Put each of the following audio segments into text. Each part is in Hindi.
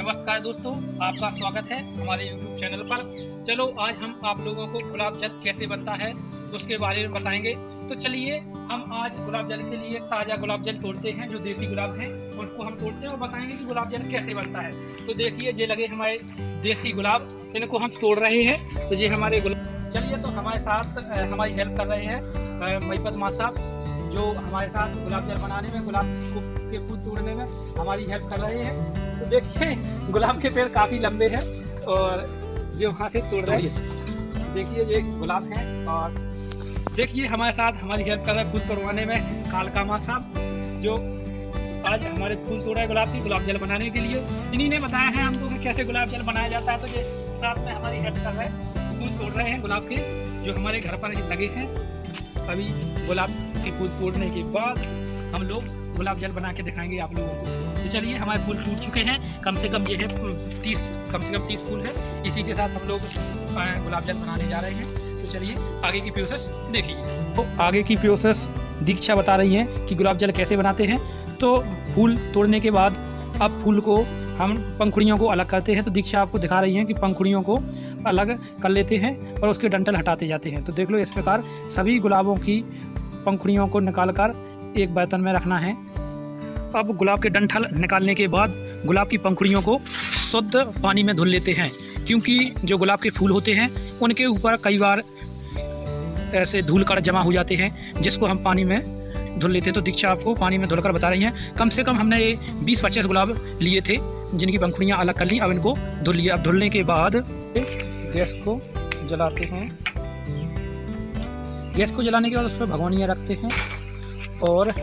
नमस्कार दोस्तों, आपका स्वागत है हमारे YouTube चैनल पर। चलो आज हम आप लोगों को गुलाब जल कैसे बनता है उसके बारे में बताएंगे। तो चलिए हम आज गुलाब जल के लिए ताज़ा गुलाब जल तोड़ते हैं, जो देसी गुलाब हैं उनको हम तोड़ते हैं और बताएंगे कि गुलाब जल कैसे बनता है। तो देखिए ये लगे हमारे देसी गुलाब, इनको हम तोड़ रहे हैं। तो ये हमारे गुलाब, चलिए तो हमारे साथ हमारी हेल्प कर रहे हैं महिपत माँ साहब, जो हमारे साथ गुलाब जल बनाने में, गुलाब के फूल तोड़ने में हमारी हेल्प कर रहे हैं। तो देखिए गुलाब के पेड़ काफ़ी लंबे हैं और जो वहाँ से तोड़ रहे हैं, देखिए ये गुलाब हैं। और देखिए हमारे साथ हमारी हेल्प कर रहे हैं फूल तोड़वाने में कालका माँ साहब, जो आज हमारे फूल तोड़ा है गुलाब की, गुलाब जल बनाने के लिए। इन्हीं ने बताया है हमको कि कैसे गुलाब जल बनाया जाता है। तो ये साथ में हमारी हेल्प कर रहे हैं, फूल तोड़ रहे हैं गुलाब के, जो हमारे घर पर लगे हैं। अभी गुलाब के फूल तोड़ने के बाद हम लोग गुलाब जल बना के दिखाएंगे आप लोगों को। तो चलिए हमारे फूल टूट चुके हैं, कम से कम ये है 30 फूल है। इसी के साथ हम लोग गुलाब जल बनाने जा रहे हैं। तो चलिए आगे की प्रोसेस देखिए। तो आगे की प्रोसेस दीक्षा बता रही है कि गुलाब जल कैसे बनाते हैं। तो फूल तोड़ने के बाद अब फूल को हम पंखुड़ियों को अलग करते हैं। तो दीक्षा आपको दिखा रही है कि पंखुड़ियों को अलग कर लेते हैं और उसके डंठल हटाते जाते हैं। तो देख लो इस प्रकार सभी गुलाबों की पंखुड़ियों को निकालकर एक बर्तन में रखना है। अब गुलाब के डंठल निकालने के बाद गुलाब की पंखुड़ियों को शुद्ध पानी में धुल लेते हैं, क्योंकि जो गुलाब के फूल होते हैं उनके ऊपर कई बार ऐसे धूल कण जमा हो जाते हैं, जिसको हम पानी में धुल लेते हैं। तो दीक्षा आपको पानी में धुलकर बता रही हैं। कम से कम हमने ये 20-25 गुलाब लिए थे, जिनकी पंखुड़ियाँ अलग कर ली। अब इनको धुल लिया। अब धुलने के बाद गैस को जलाते हैं। गैस को जलाने के बाद उस पर भगोनियाँ रखते हैं और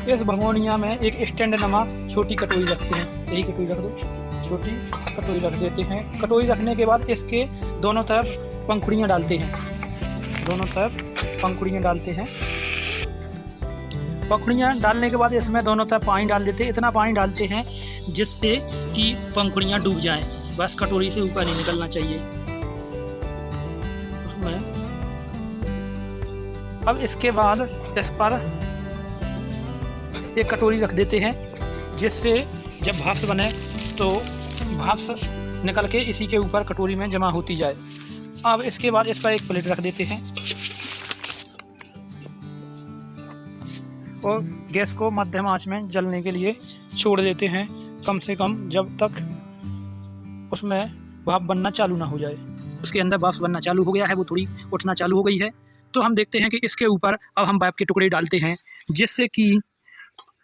इस भगोनिया में एक स्टैंड नमा छोटी कटोरी रखते हैं। यही कटोरी रख दो, छोटी कटोरी रख देते हैं। कटोरी रखने के बाद इसके दोनों तरफ पंखुड़ियाँ डालते हैं। दोनों तरफ पंखुड़ियाँ डालते हैं। पंखुड़ियाँ डालने के बाद इसमें दोनों तरफ पानी डाल देते हैं। इतना पानी डालते हैं जिससे कि पंखुड़ियाँ डूब जाएं। बस कटोरी से ऊपर नहीं निकलना चाहिए उसमें। अब इसके बाद इस पर एक कटोरी रख देते हैं, जिससे जब भाप बने तो भाप निकल के इसी के ऊपर कटोरी में जमा होती जाए। अब इसके बाद इस पर एक प्लेट रख देते हैं और गैस को मध्यम आंच में जलने के लिए छोड़ देते हैं, कम से कम जब तक उसमें भाप बनना चालू ना हो जाए। उसके अंदर भाप बनना चालू हो गया है, वो थोड़ी उठना चालू हो गई है। तो हम देखते हैं कि इसके ऊपर अब हम भाप के टुकड़े डालते हैं, जिससे कि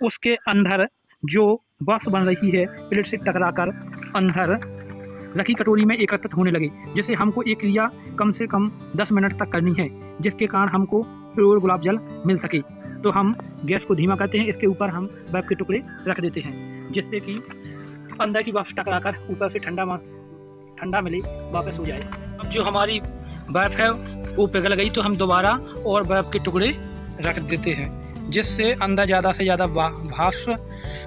उसके अंदर जो बर्फ बन रही है प्लेट से टकराकर अंदर रखी कटोरी में एकत्रित होने लगे, जिसे हमको एक क्रिया कम से कम 10 मिनट तक करनी है, जिसके कारण हमको प्योर गुलाब जल मिल सके। तो हम गैस को धीमा करते हैं, इसके ऊपर हम बर्फ़ के टुकड़े रख देते हैं, जिससे कि अंदर की बर्फ़ टकराकर ऊपर से ठंडा मिले वापस हो जाए। अब जो हमारी बर्फ़ है वो पिघल गई, तो हम दोबारा और बर्फ़ के टुकड़े रख देते हैं, जिससे अंदर ज़्यादा से ज़्यादा भाप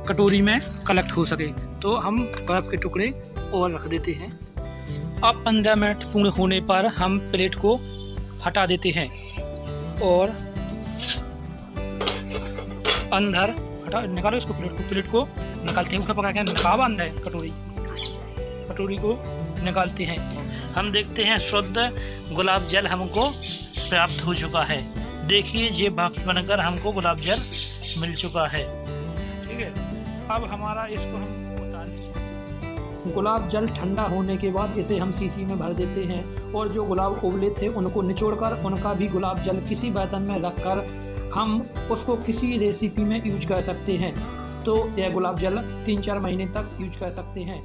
कटोरी में कलेक्ट हो सके। तो हम बर्फ़ के टुकड़े और रख देते हैं। अब 15 मिनट पूर्ण होने पर हम प्लेट को हटा देते हैं और अंदर निकालो इसको, प्लेट को निकालते हैं। ऊपर पका के निकाल अंदर कटोरी को निकालते हैं। हम देखते हैं शुद्ध गुलाब जल हमको प्राप्त हो चुका है। देखिए ये बॉक्स बनकर हमको गुलाब जल मिल चुका है। ठीक है, अब हमारा इसको हम उतार लेंगे। गुलाब जल ठंडा होने के बाद इसे हम शीशी में भर देते हैं और जो गुलाब उबले थे उनको निचोड़कर उनका भी गुलाब जल किसी बर्तन में रखकर हम उसको किसी रेसिपी में यूज कर सकते हैं। तो यह गुलाब जल 3-4 महीने तक यूज कर सकते हैं।